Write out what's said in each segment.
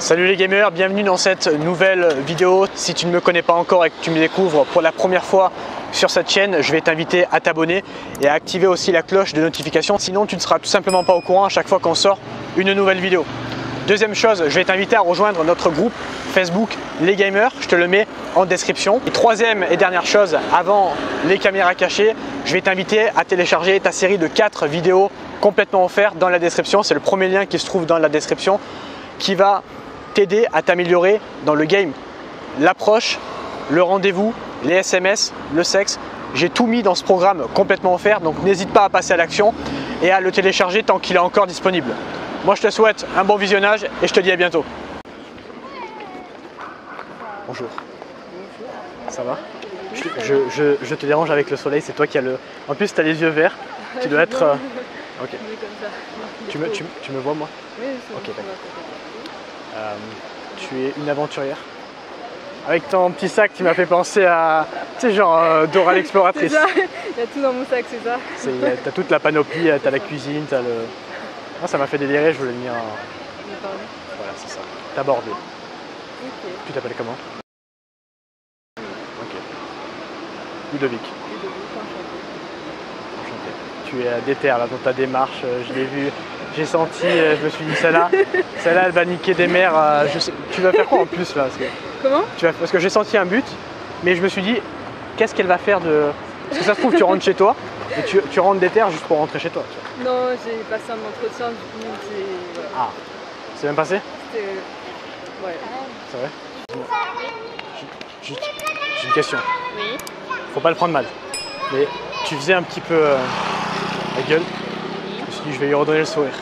Salut les gamers, bienvenue dans cette nouvelle vidéo. Si tu ne me connais pas encore et que tu me découvres pour la première fois sur cette chaîne, je vais t'inviter à t'abonner et à activer aussi la cloche de notification. Sinon, tu ne seras tout simplement pas au courant à chaque fois qu'on sort une nouvelle vidéo. Deuxième chose, je vais t'inviter à rejoindre notre groupe Facebook Les Gamers. Je te le mets en description. Et troisième et dernière chose, avant les caméras cachées, je vais t'inviter à télécharger ta série de 4 vidéos complètement offertes dans la description. C'est le premier lien qui se trouve dans la description qui va t'aider à t'améliorer dans le game. L'approche, le rendez-vous, les SMS, le sexe, j'ai tout mis dans ce programme complètement offert, donc n'hésite pas à passer à l'action et à le télécharger tant qu'il est encore disponible. Moi je te souhaite un bon visionnage et je te dis à bientôt. Bonjour. Ça va? Je te dérange avec le soleil, c'est toi qui as le... En plus tu as les yeux verts, tu dois être... Ok. Tu me vois moi? Oui, c'est ok, d'accord. Tu es une aventurière. Avec ton petit sac, tu m'as fait penser à, tu sais, genre Dora l'exploratrice. Il y a tout dans mon sac, c'est ça. T'as toute la panoplie, t'as la cuisine, t'as le... Ah, ça m'a fait délirer, je voulais venir... Voilà, c'est ça. T'aborder. Ok. Tu t'appelles comment? Ok. Ludovic. Enchanté. Tu es déter là dans ta démarche, je l'ai vu. J'ai senti, je me suis dit, celle-là, elle va niquer des mères. Tu vas faire quoi en plus là? Comment? Parce que j'ai senti un but, mais je me suis dit, qu'est-ce qu'elle va faire de... Parce que ça se trouve, tu rentres chez toi, et tu rentres des terres juste pour rentrer chez toi. Tu vois. Non, j'ai passé un entretien, du coup, c'est... Voilà. Ah, c'est bien passé? C'était... Ouais. C'est vrai? Juste, j'ai une question. Oui. Faut pas le prendre mal, mais tu faisais un petit peu la gueule. Je me suis dit, je vais lui redonner le sourire.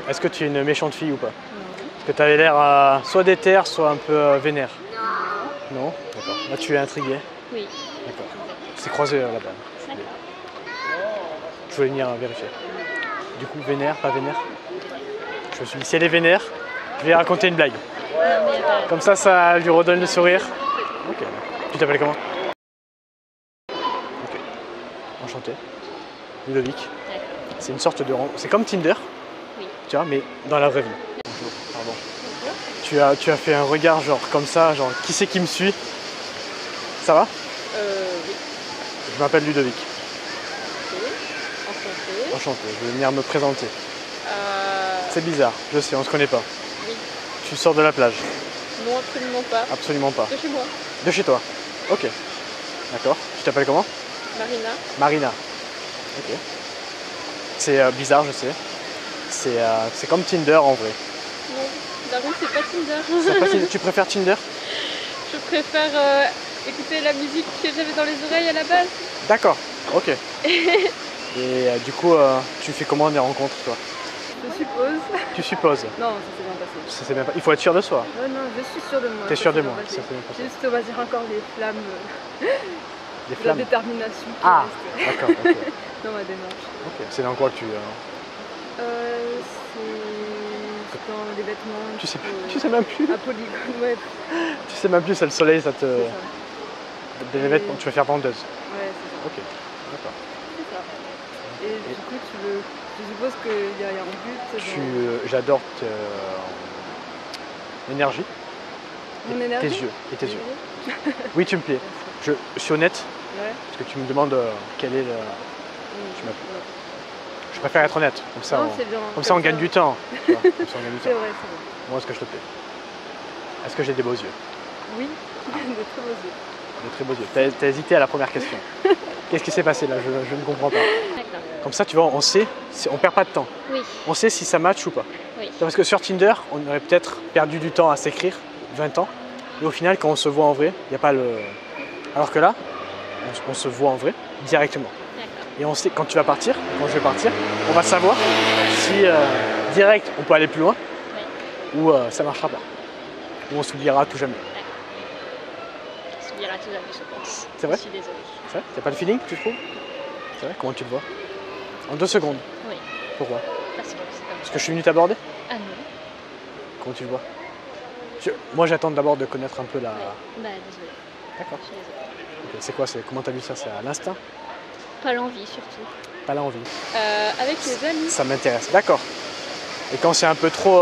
Est-ce que tu es une méchante fille ou pas? Parce que tu avais l'air soit déter, soit un peu vénère. Non. D'accord. Là, tu es intrigué. Oui. D'accord. C'est croisé là-bas. Je voulais venir vérifier. Du coup, vénère, pas vénère? Je me suis dit, si elle est vénère, je vais raconter une blague. Comme ça lui redonne le sourire. Ok. Tu t'appelles comment? Ok. Enchanté. Ludovic. C'est une sorte de... C'est comme Tinder. Oui. Tu vois, mais dans la vraie vie. Bonjour, pardon. Tu as fait un regard genre comme ça, genre qui c'est qui me suit? Ça va? Oui. Je m'appelle Ludovic. Ok. Enchanté. Enchanté, je vais venir me présenter. C'est bizarre, je sais, on se connaît pas. Oui. Tu sors de la plage? Non, absolument pas. Absolument pas. De chez moi. De chez toi? Ok. D'accord. Tu t'appelles comment? Marina. Marina. Ok. C'est bizarre, je sais. C'est comme Tinder en vrai. Non, j'avoue, c'est pas Tinder. Pas Tinder. Tu préfères Tinder? Je préfère écouter la musique que j'avais dans les oreilles à la base. D'accord, ok. Et du coup, tu fais comment des rencontres toi? Je suppose. Tu supposes? Non, ça s'est bien passé. Ça, c'est bien pas... Il faut être sûr de soi. Non, je suis sûre de moi. T'es sûre de moi? Ça s'est Ça bien fait passé. Juste, on va dire encore les flammes, Des la flammes? détermination. Ah, d'accord, ok. Dans ma démarche. Ok. C'est dans quoi que tu... C'est dans les vêtements. Tu sais plus? Tu sais même plus? À polygone, ouais. Tu sais même plus, c'est le soleil, ça te... C'est ça. Des vêtements, tu vas faire vendeuse? Ouais, c'est ça. Ok, d'accord. C'est ça. Et du coup, je suppose qu'il y a un but. J'adore l'énergie. Mon énergie? Tes yeux. Et tes yeux. Oui, tu me plais. Je suis honnête, Ouais. parce que tu me demandes quel est le... Tu m'as plu. Je préfère être honnête, comme ça, Non, c'est bien. comme ça on gagne du temps. Tu vois, comme ça, on gagne du C'est temps. vrai, c'est vrai. Moi, est-ce que je te plais? Est-ce que j'ai des beaux yeux? Oui, de très beaux yeux. De très beaux yeux. T'as hésité à la première question. Qu'est-ce qui s'est passé là? Je ne comprends pas. Comme ça, tu vois, on sait, on perd pas de temps. Oui. On sait si ça match ou pas. Oui. Parce que sur Tinder, on aurait peut-être perdu du temps à s'écrire, 20 ans. Et au final, quand on se voit en vrai, il n'y a pas le... Alors que là, on se voit en vrai directement. Et on sait, quand tu vas partir, quand je vais partir, on va savoir si direct on peut aller plus loin ou ça marchera pas. Ou on s'oubliera à tout jamais. On s'oubliera tout jamais, je pense. C'est vrai? Je suis désolée. C'est vrai? T'as pas le feeling, tu trouves? C'est vrai? Comment tu le vois? En 2 secondes. Oui. Pourquoi? Parce que c'est comme Parce ça. que je suis venu t'aborder? Ah non. Comment tu le vois? Moi j'attends d'abord de connaître un peu la... Bah désolée. D'accord. Je suis désolée. Ok, c'est quoi? Comment t'as vu ça? C'est à l'instinct? Pas l'envie surtout. Pas l'envie. Avec les amis. Ça m'intéresse. D'accord. Et quand c'est un peu trop...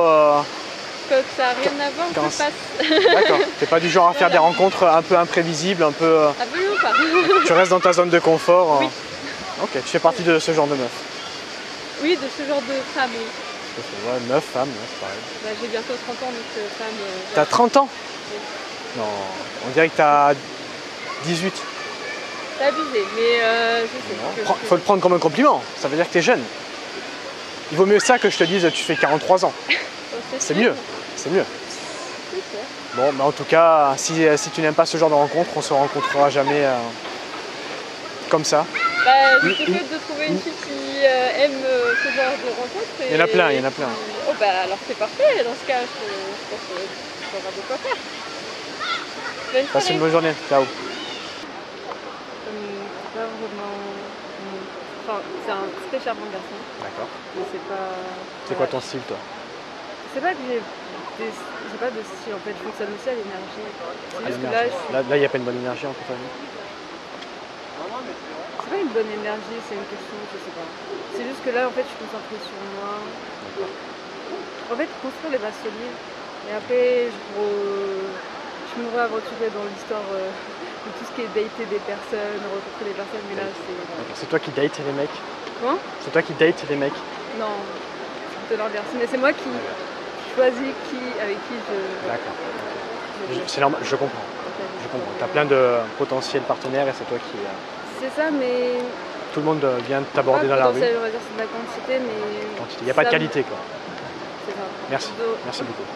Quand ça n'a rien à voir, on quand se passe. D'accord. T'es pas du genre à faire des rencontres un peu imprévisibles, un peu... Absolument pas. Tu restes dans ta zone de confort. Oui. Ok, tu fais partie de ce genre de meuf. Oui, de ce genre de femme, oui. Ouais, meuf, femme, ouais, c'est pareil. Bah, j'ai bientôt 30 ans, donc femme... T'as 30 ans? Non, on dirait que t'as 18. C'est abusé, mais je sais. Faut le prendre comme un compliment, ça veut dire que t'es jeune. Il vaut mieux ça que je te dise tu fais 43 ans. C'est mieux, c'est mieux. Bon, mais en tout cas, si tu n'aimes pas ce genre de rencontre, on se rencontrera jamais comme ça. Bah, je te souhaite de trouver une fille qui aime ce genre de rencontre. Il y en a plein, il y en a plein. Oh bah alors c'est parfait, dans ce cas, je pense qu'on aura de quoi faire. Bonne Passe soirée. une bonne journée, ciao. C'est pas vraiment... Enfin, c'est un très charmant garçon, D'accord. mais c'est pas... C'est quoi ton style, toi? C'est pas que j'ai pas de style en fait, je fonctionne aussi à l'énergie. C'est juste que Là, il n'y a pas une bonne énergie entre famille. c'est pas une bonne énergie, c'est une question, je sais pas. C'est juste que là en fait je suis concentrée sur moi. En fait construire les bases solides et après je me aventurer dans l'histoire de tout ce qui est dater des personnes, rencontrer des personnes, mais là c'est... C'est toi qui dates les mecs? Comment? C'est toi qui dates les mecs? Non, c'est l'inverse. Mais c'est moi qui choisis avec qui je... D'accord. C'est normal, je comprends. Je comprends. Tu as plein de potentiels partenaires et c'est toi qui... C'est ça, mais... Tout le monde vient t'aborder dans la rue. On va dire c'est de la quantité, mais... Il n'y a pas de qualité, quoi. C'est ça. Merci. Merci beaucoup.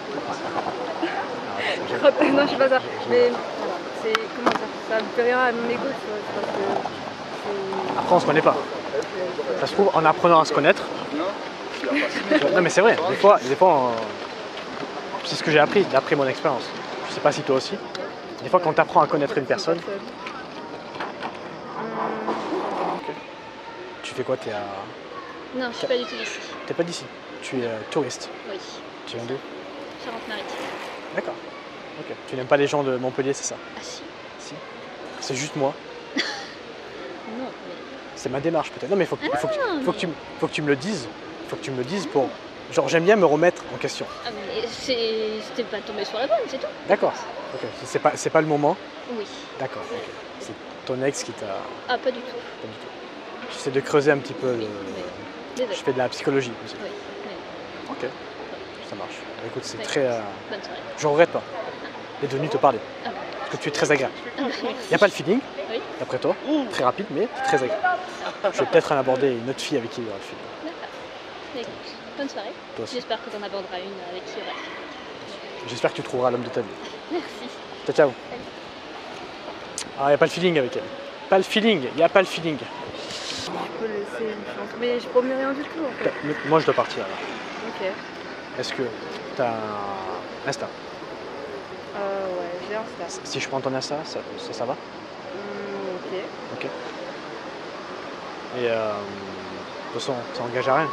Non, je suis pas ça. Mais voilà, c'est... Comment dire? Ça me fait rien à mon ego, tu vois. Parce que après, on se connaît pas. Ça se trouve, en apprenant à se connaître... Non, mais c'est vrai. Des fois c'est ce que j'ai appris, d'après mon expérience. Je sais pas si toi aussi. Des fois, quand tu apprends à connaître une personne... Okay. Tu fais quoi? T'es à... Non, je suis pas du tout d'ici. T'es pas d'ici? Tu es touriste? Oui. Tu viens d'où? Charente-Maritime. D'accord. Ok. Tu n'aimes pas les gens de Montpellier, c'est ça? Ah si. Si. C'est juste moi. Non, mais... C'est ma démarche peut-être. Non mais faut que tu me le dises. Faut que tu me le dises pour... Genre j'aime bien me remettre en question. Ah mais c'était pas tombé sur la bonne, c'est tout. D'accord. Ok. C'est pas le moment? Oui. D'accord. Ok. C'est ton ex qui t'a... Ah pas du tout. Pas du tout. J'essaie de creuser un petit peu le... Désolé. Je fais de la psychologie aussi. Oui. Ok. Ça marche. Écoute, c'est Oui. très... Bonne soirée. J'en regrette pas d'être venu te parler. Ah bon. Parce que tu es très agréable. Ah, merci. Il n'y a pas le feeling, Oui. d'après toi. Très rapide, mais très agréable. Je vais peut-être en aborder une autre fille avec qui il y aura le feeling. D'accord. Écoute, bonne soirée. Toi aussi. J'espère que tu en aborderas une avec qui il y aura le feeling. J'espère que tu trouveras l'homme de ta vie. Merci. Ciao, ciao. Ah, il n'y a pas le feeling avec elle. Pas le feeling, il n'y a pas le feeling. je peux laisser une chance. Mais je promets rien du tout en fait. Moi, je dois partir alors. Ok. Est-ce que tu as un Insta? Ouais, j'ai Insta. Si je prends ton Insta, ça va? Ok. Ok. Et de toute façon, ça engage à rien.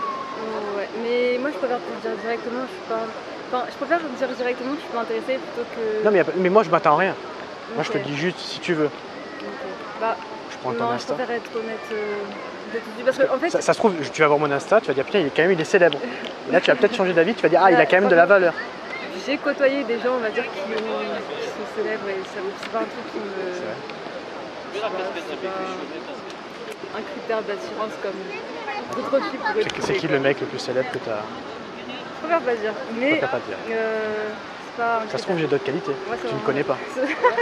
Ouais, mais moi je préfère te dire directement, je suis pas... Enfin, je préfère te dire directement que je suis pas intéressée plutôt que... Non, mais moi, je m'attends à rien. Moi, je te Ok. dis juste si tu veux. Ok. Bah, Je prends ton non, je Insta. préfère être honnête dès le début, parce que en fait... Ça se trouve, tu vas voir mon Insta, tu vas dire putain, il est célèbre. Et là, tu vas peut-être changer d'avis, tu vas dire ah, il a quand même de la valeur. J'ai côtoyé des gens, on va dire, qui sont célèbres et c'est pas un truc qui me... C'est pas un critère d'attirance comme d'autres filles pourraient trouver. C'est qui le mec le plus célèbre que tu as? Je préfère pas dire, mais Je préfère pas dire. c'est pas un Ça se critère. trouve, j'ai d'autres qualités. Ouais, c'est Tu ne vraiment- connais pas.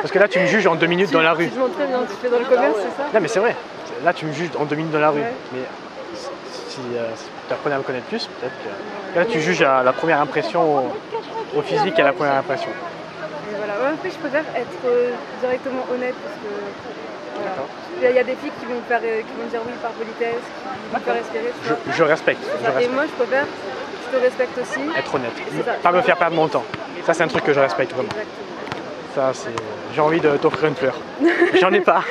Parce que là, tu me juges en 2 minutes dans la rue. Tu montres très bien, tu fais dans le commerce, c'est ça? Non, mais c'est vrai. Là, tu me juges en 2 minutes dans la rue. Ouais. Mais si tu apprenais à me connaître plus, peut-être que... Là, tu juges à la première impression, au physique et à la première impression. Et voilà. Ouais, après, je préfère être directement honnête parce que voilà. D'accord. Il y a des filles qui vont dire oui par politesse, qui vont me faire respirer. tu vois. Je respecte. C'est Je ça. Et respecte. moi, je préfère, je te respecte aussi. Être honnête. C'est ça. Pas me faire perdre mon temps. Ça, c'est un truc que je respecte vraiment. Exactement. Ça, c'est... J'ai envie de t'offrir une fleur. J'en ai pas.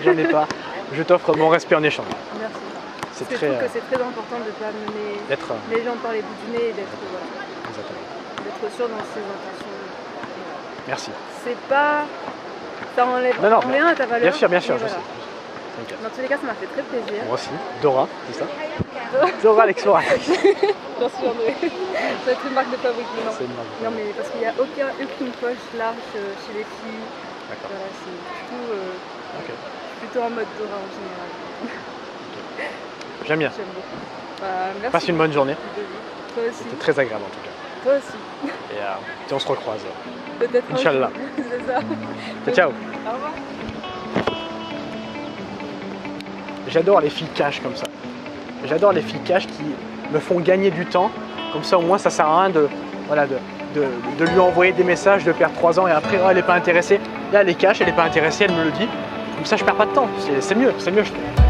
J'en ai pas. Je t'offre mon respect en échange. Merci. C'est Parce que très... je trouve que c'est très important de ne pas mener d'être... les gens par les bouts du nez et d'être Exactement. sûr dans ses intentions. Merci. C'est pas... Ça enlève Non, rien à ta valeur. Bien sûr, mais je voilà. sais. T'inquiète. Dans tous les cas, ça m'a fait très plaisir. Moi aussi. Dora, c'est ça? Zora l'exploratrice. J'en suis André. Ça va être une marque de fabrique maintenant. C'est une marque de Non mais parce qu'il n'y a aucune poche large chez les filles. D'accord. Voilà, c'est Ok. plutôt en mode Dora en général. J'aime bien. J'aime beaucoup. Bah, merci. Passe une bonne journée. Toi aussi. C'était très agréable en tout cas. Toi aussi. Et on se recroise. Peut-être. Inch'Allah. C'est ça. Ciao. Au revoir. J'adore les filles cash comme ça. J'adore les filles cash qui me font gagner du temps. Comme ça, au moins, ça sert à rien de lui envoyer des messages, de perdre 3 ans et après, oh, elle n'est pas intéressée. Là, elle est cash, elle n'est pas intéressée, elle me le dit. Comme ça, je perds pas de temps. C'est mieux, je trouve.